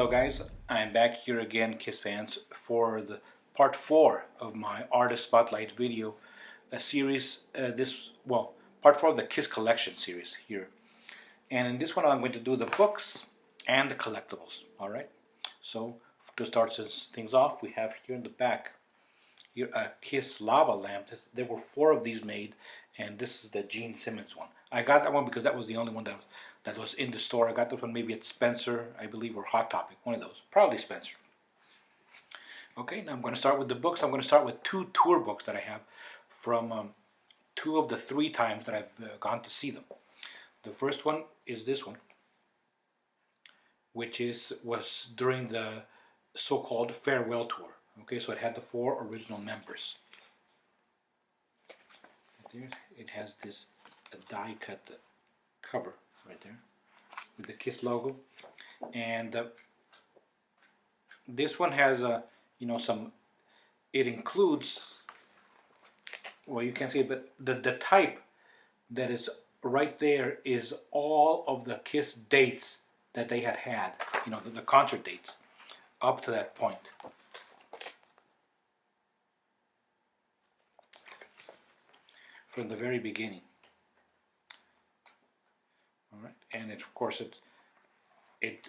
Hello guys, I'm back here again, Kiss fans, for the part 4 of my Artist Spotlight video, a series, part 4 of the Kiss Collection series here. And in this one I'm going to do the books and the collectibles, alright? So, to start things off, we have here in the back, here a Kiss lava lamp. There were 4 of these made, and this is the Gene Simmons one. I got that one because that was the only one that was in the store. I got this one maybe at Spencer, I believe, or Hot Topic, one of those. Probably Spencer. Okay, now I'm going to start with the books. I'm going to start with 2 tour books that I have from 2 of the 3 times that I've gone to see them. The first one is this one, which was during the so-called farewell tour. Okay, so it had the 4 original members. Right there, it has this die-cut cover right there with the Kiss logo, and this one has it includes, well, you can't see it, but the type that is right there is all of the Kiss dates that they had, the concert dates up to that point. From the very beginning. All right, and of course it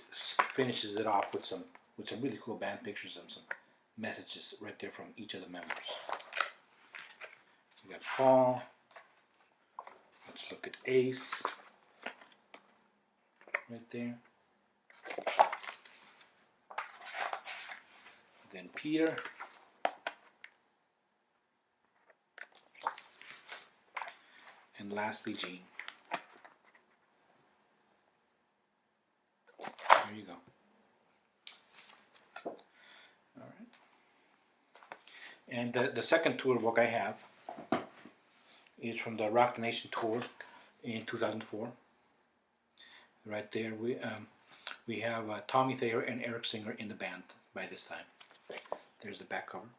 finishes it off with some really cool band pictures and some messages right there from each of the members. So we got Paul. Let's look at Ace right there. Then Peter. And lastly, Gene. There you go. All right. And the second tour book I have is from the Rock the Nation tour in 2004. Right there, we have Tommy Thayer and Eric Singer in the band by this time. There's the back cover.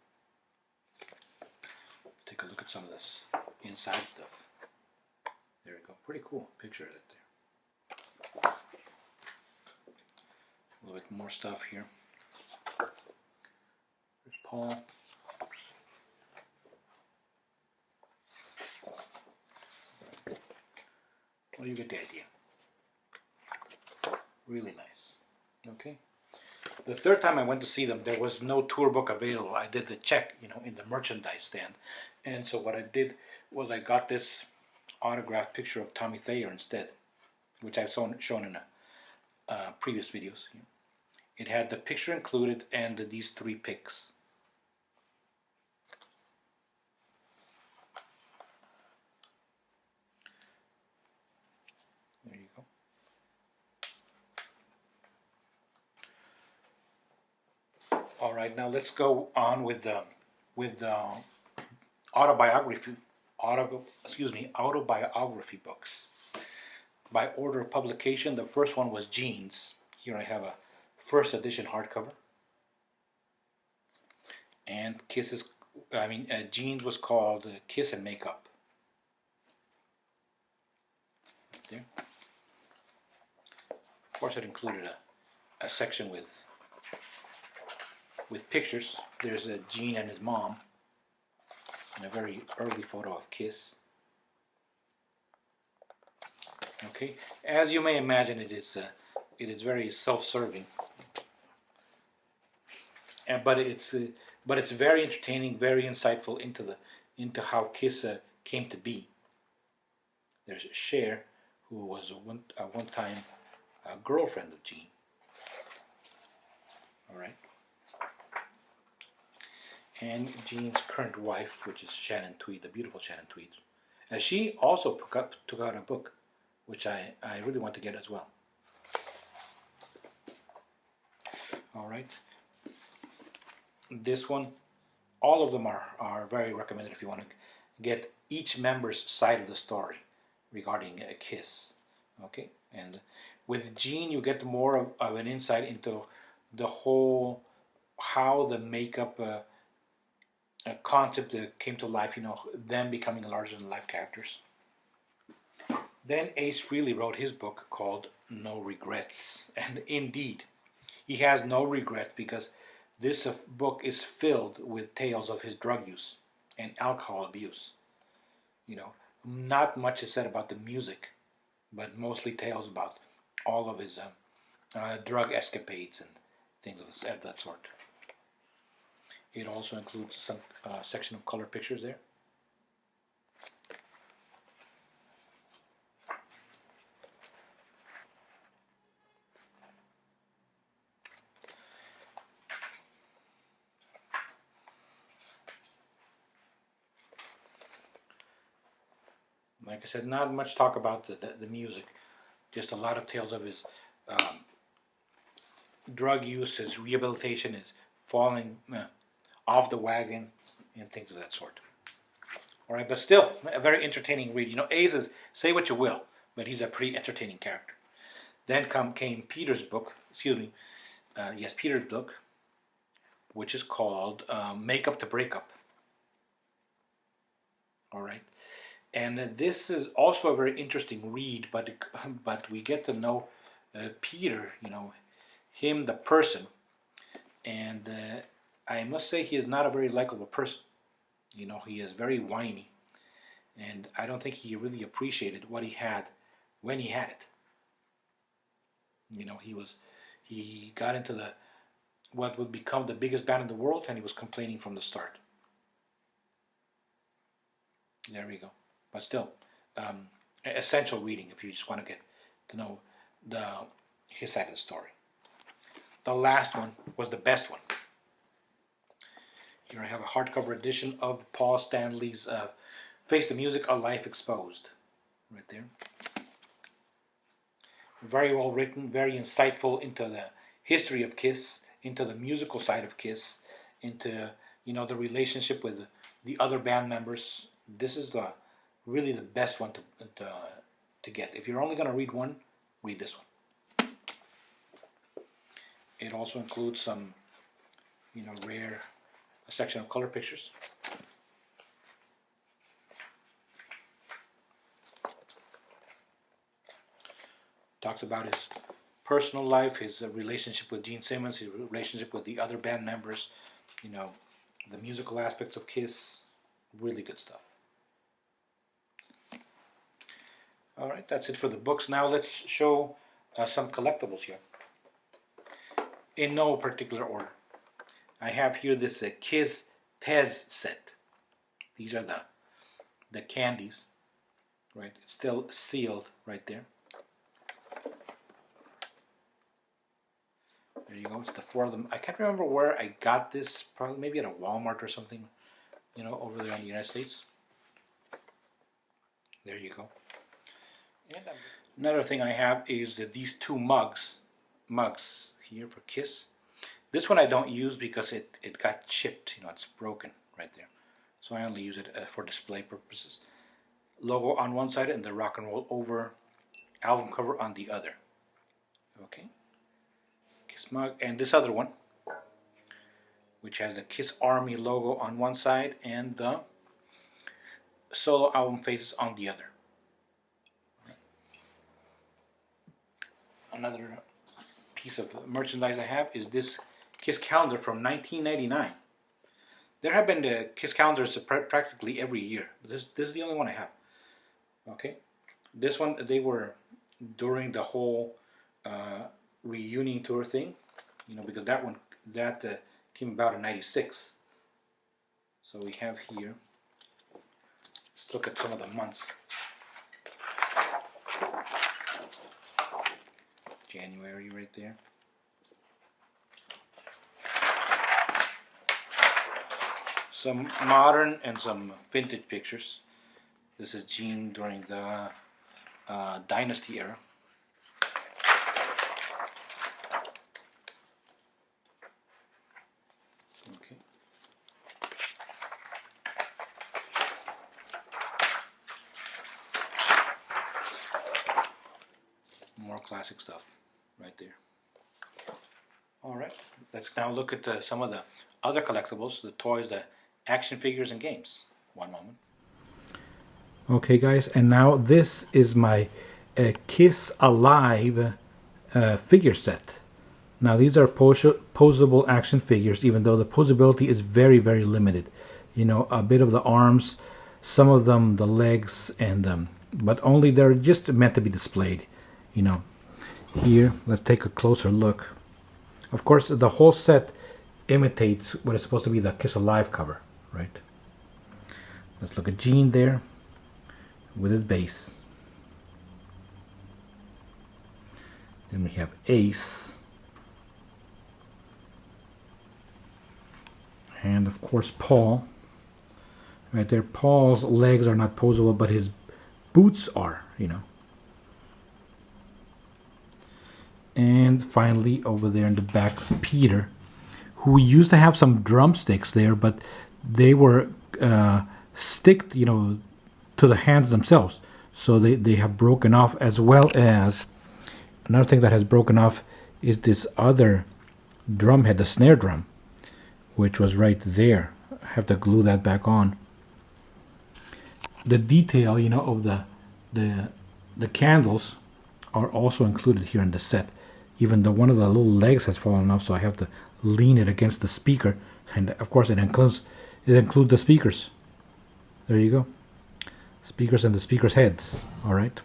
Take a look at some of this inside stuff. There we go. Pretty cool picture of it there. A little bit more stuff here. There's Paul. Well, you get the idea. Really nice. Okay. The third time I went to see them, there was no tour book available. I did the check, in the merchandise stand. And so what I did was I got this autographed picture of Tommy Thayer instead, which I've shown in previous videos. It had the picture included and these 3 pics. There you go. All right, now let's go on with the autobiography books. By order of publication, the first one was Gene's. Here I have a first edition hardcover. And Gene's was called Kiss and Makeup. Right there. Of course, it included a section with pictures. There's Gene and his mom, and a very early photo of Kiss. Okay, as you may imagine, it is very self-serving, but it's very entertaining, very insightful into how Kiss came to be. There's Cher, who was one time a girlfriend of Gene. All right. And Gene's current wife, which is Shannon Tweed, the beautiful Shannon Tweed. And she also took out a book, which I really want to get as well. All right. This one, all of them are very recommended if you want to get each member's side of the story regarding Kiss. Okay, and with Gene, you get more of an insight into the whole, how the makeup concept came to life, them becoming larger than life characters. Then Ace Frehley wrote his book called No Regrets, and indeed, he has no regrets because this book is filled with tales of his drug use and alcohol abuse. You know, not much is said about the music, but mostly tales about all of his drug escapades and things of that sort. It also includes some section of color pictures there. Like I said, not much talk about the music, just a lot of tales of his drug use, his rehabilitation, his falling off the wagon, and things of that sort. All right, but still a very entertaining read. You know, Ace is, say what you will, but he's a pretty entertaining character. Then came Peter's book, Peter's book, which is called Make Up to Break Up. All right, and this is also a very interesting read, but we get to know Peter, you know, him the person, and I must say he is not a very likable person. You know, he is very whiny, and I don't think he really appreciated what he had when he had it. You know, he got into what would become the biggest band in the world, and he was complaining from the start. There we go. But still, essential reading if you just want to get to know his side of the story. The last one was the best one. Here I have a hardcover edition of Paul Stanley's Face the Music, A Life Exposed. Right there. Very well written, very insightful into the history of Kiss, into the musical side of Kiss, into, you know, the relationship with the other band members. This is really the best one to get. If you're only going to read one, read this one. It also includes some, you know, a section of color pictures. Talks about his personal life, his relationship with Gene Simmons, his relationship with the other band members, you know, the musical aspects of Kiss. Really good stuff. All right, that's it for the books. Now let's show some collectibles here. In no particular order. I have here this Kiss Pez set. These are the candies, right? It's still sealed right there. There you go. It's the four of them. I can't remember where I got this. Probably maybe at a Walmart or something, you know, over there in the United States. There you go. And another thing I have is these two mugs here for Kiss. This one I don't use because it got chipped, you know, it's broken right there. So I only use it for display purposes. Logo on one side and the Rock and Roll Over album cover on the other. Okay. Kiss mug, and this other one, which has the Kiss Army logo on one side and the solo album faces on the other. Another piece of merchandise I have is this Kiss calendar from 1999. There have been the Kiss calendars practically every year. This is the only one I have. Okay, this one they were during the whole reunion tour thing, you know, because that came about in '96. So we have here. Let's look at some of the months. January right there. Some modern and some vintage pictures. This is Gene during the Dynasty era. Okay. More classic stuff right there. All right, let's now look at some of the other collectibles, the toys, the action figures and games. One moment. Okay guys, and now this is my Kiss Alive figure set. Now these are posable action figures, even though the posability is very, very limited. You know, a bit of the arms, some of them the legs, and but only they're just meant to be displayed. You know, here let's take a closer look. Of course, the whole set imitates what is supposed to be the Kiss Alive cover, right? Let's look at Gene there with his base. Then we have Ace. And of course Paul. Right there, Paul's legs are not posable, but his boots are, you know. And finally over there in the back, Peter, who used to have some drumsticks there, but they were sticked, you know, to the hands themselves. So they have broken off, as well as another thing that has broken off is this other drum head, the snare drum, which was right there. I have to glue that back on. The detail, you know, of the candles are also included here in the set. Even though one of the little legs has fallen off, so I have to lean it against the speaker, and of course it includes the speakers. There you go, speakers and the speakers' heads. All right,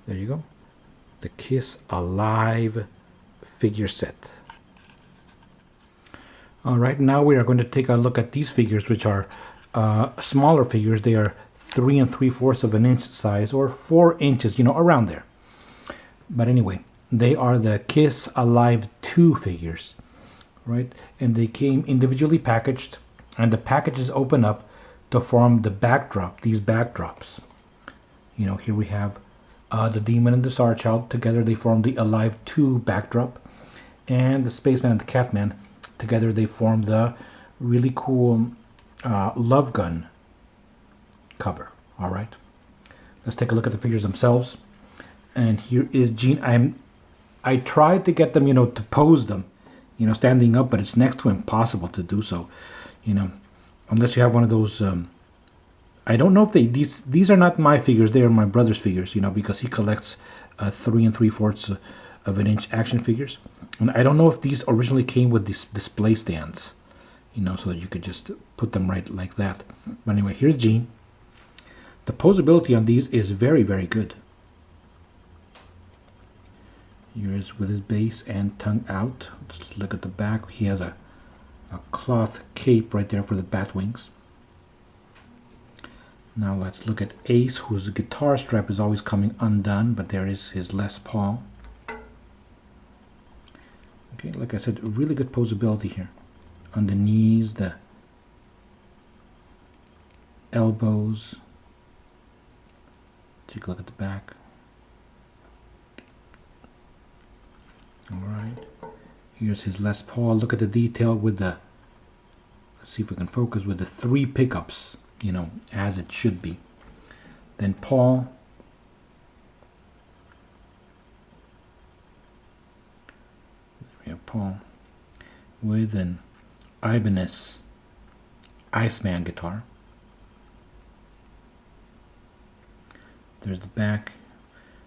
there you go, the Kiss Alive figure set. All right, now we are going to take a look at these figures, which are smaller figures. They are 3 3/4 of an inch size, or 4 inches, you know, around there. But anyway, they are the Kiss Alive 2 figures, right? And they came individually packaged, and the packages open up to form the backdrop, these backdrops. You know, here we have the Demon and the Star Child. Together they form the Alive 2 backdrop. And the Spaceman and the Catman, together they form the really cool Love Gun cover. All right, let's take a look at the figures themselves. And here is Gene. I tried to get them, you know, to pose them, you know, standing up, but it's next to impossible to do so, you know, unless you have one of those. I don't know if these are not my figures. They are my brother's figures, you know, because he collects 3 3/4 of an inch action figures. And I don't know if these originally came with these display stands, you know, so that you could just put them right like that. But anyway, here's Gene. The posability on these is very, very good. Here is with his base and tongue out. Let's look at the back. He has a cloth cape right there for the bat wings. Now let's look at Ace, whose guitar strap is always coming undone, but there is his Les Paul. Okay, like I said, really good posability here. On the knees, the elbows. Take a look at the back. Alright, here's his Les Paul. Look at the detail with the, let's see if we can focus, with the 3 pickups, you know, as it should be. Then Paul. There we have Paul with an Ibanez Iceman guitar. There's the back.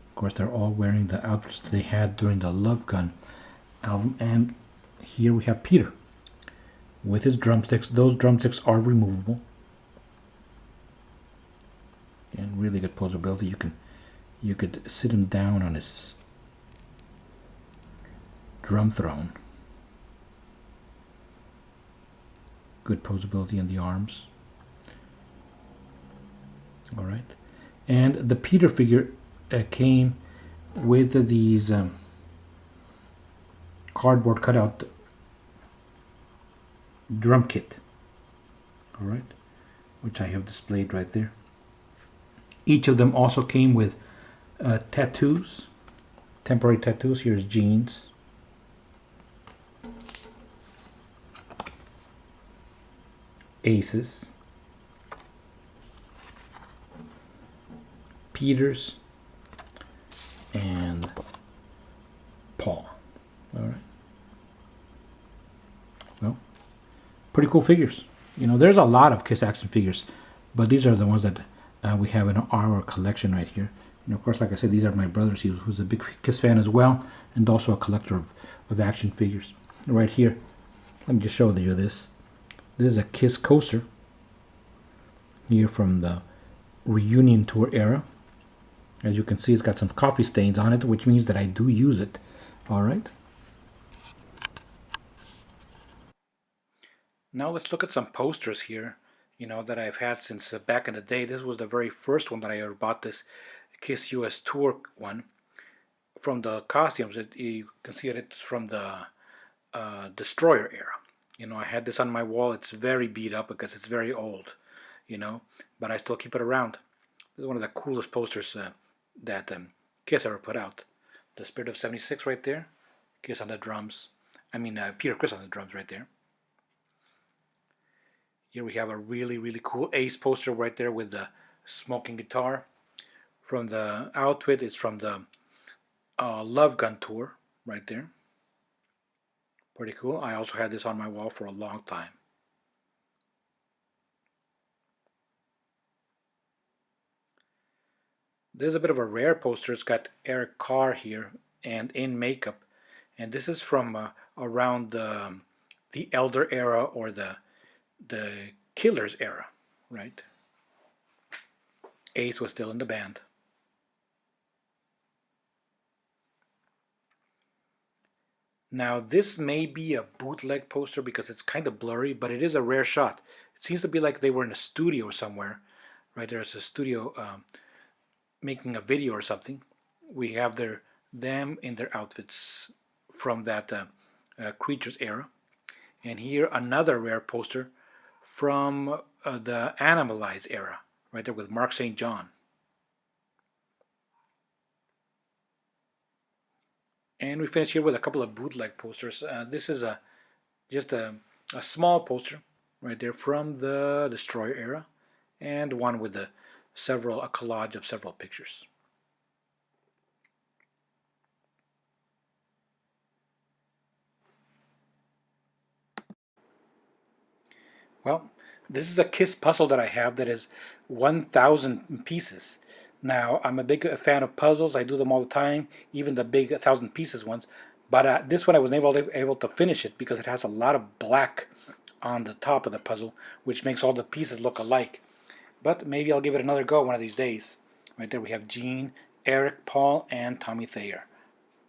Of course, they're all wearing the outfits they had during the Love Gun album. And here we have Peter with his drumsticks. Those drumsticks are removable. And really good posability. You could sit him down on his drum throne. Good posability in the arms. All right. And the Peter figure came with these cardboard cutout drum kit. All right, which I have displayed right there. Each of them also came with tattoos, temporary tattoos. Here's Gene's. Ace's. Peter's. And Paul. All right. Well, pretty cool figures. You know, there's a lot of Kiss action figures, but these are the ones that we have in our collection right here. And of course, like I said, these are my brothers. Who's a big Kiss fan as well, and also a collector of action figures. Right here, let me just show you this. This is a Kiss coaster here from the reunion tour era. As you can see, it's got some coffee stains on it, which means that I do use it. All right. Now let's look at some posters here, that I've had since back in the day. This was the very first one that I ever bought, this Kiss US Tour one. From the costumes, you can see it's from the Destroyer era. I had this on my wall. It's very beat up because it's very old, but I still keep it around. This is one of the coolest posters that Kiss ever put out. The Spirit of 76 right there. Kiss on the drums. Peter Criss on the drums right there. Here we have a really, really cool Ace poster right there with the smoking guitar. From the outfit, it's from the Love Gun tour right there. Pretty cool. I also had this on my wall for a long time. This is a bit of a rare poster. It's got Eric Carr here and in makeup. And this is from around the Elder era or the Killers era, right? Ace was still in the band. Now this may be a bootleg poster because it's kind of blurry, but it is a rare shot. It seems to be like they were in a studio somewhere, right? There's a studio making a video or something. We have them in their outfits from that Creatures era. And here another rare poster from the Animalize era, right there with Mark St. John. And we finish here with a couple of bootleg posters. This is just a small poster right there from the Destroyer era, and one with a collage of several pictures. Well, this is a Kiss puzzle that I have that is 1,000 pieces. Now, I'm a big fan of puzzles. I do them all the time, even the big 1,000 pieces ones. But this one I was able to finish it because it has a lot of black on the top of the puzzle, which makes all the pieces look alike. But maybe I'll give it another go one of these days. Right there we have Gene, Eric, Paul, and Tommy Thayer.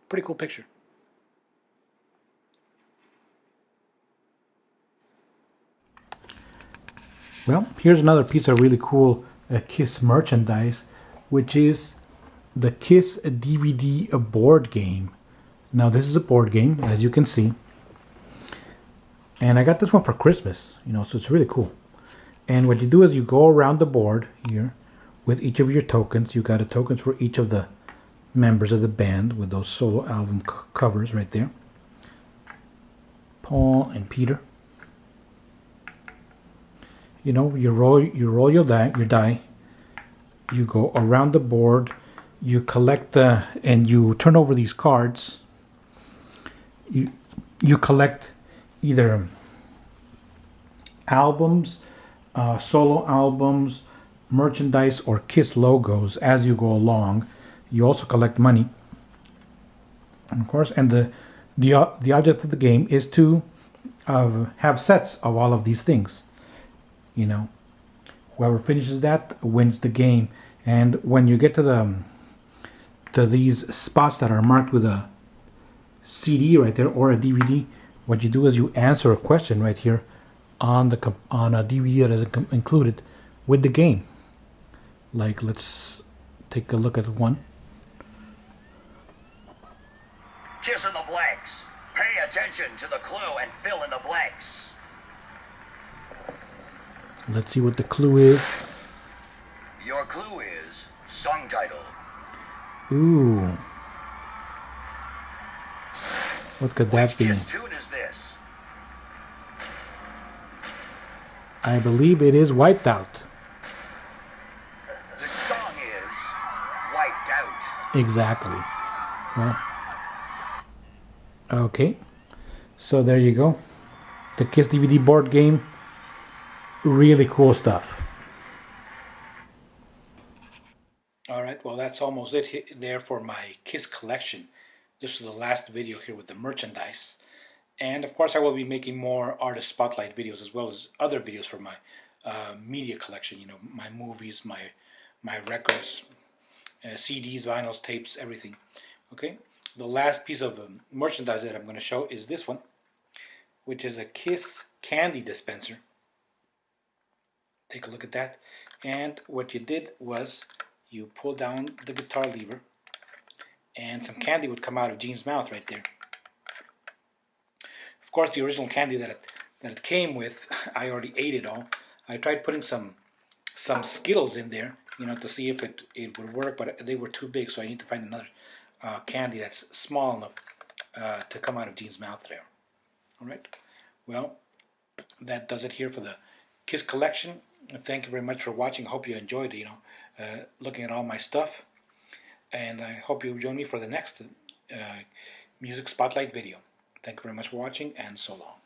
Pretty cool picture. Well, here's another piece of really cool Kiss merchandise, which is the Kiss DVD board game. Now this is a board game, as you can see. And I got this one for Christmas, so it's really cool. And what you do is you go around the board here with each of your tokens. You got a tokens for each of the members of the band with those solo album covers right there. Paul and Peter. You roll your die. You go around the board. You collect and you turn over these cards. You collect either albums, solo albums, merchandise, or Kiss logos as you go along. You also collect money, and of course, and the object of the game is to have sets of all of these things. Whoever finishes that wins the game. And when you get to these spots that are marked with a CD right there or a DVD, what you do is you answer a question right here on a DVD that is included with the game. Like, let's take a look at one. Kiss in the blanks. Pay attention to the clue and fill in the blanks. Let's see what the clue is. Your clue is song title. Ooh. What could that be? Which Kiss tune is this? I believe it is Wiped Out. The song is Wiped Out. Exactly. Well, okay. So there you go. The Kiss DVD board game. Really cool stuff. Alright, Alright, well that's almost it there for my Kiss collection. This was the last video here with the merchandise. And of course I will be making more artist spotlight videos as well as other videos for my media collection, you know, my movies, my records, CDs, vinyls, tapes, everything. Okay, the last piece of merchandise that I'm going to show is this one, which is a Kiss candy dispenser. Take a look at that. And what you did was you pull down the guitar lever and some candy would come out of Gene's mouth right there. Of course, the original candy that it came with, I already ate it all. I tried putting some Skittles in there, you know, to see if it would work, but they were too big, so I need to find another candy that's small enough to come out of Gene's mouth there. All right. Well, that does it here for the Kiss collection. Thank you very much for watching. I hope you enjoyed, you know, looking at all my stuff. And I hope you join me for the next music spotlight video. Thank you very much for watching, and so long.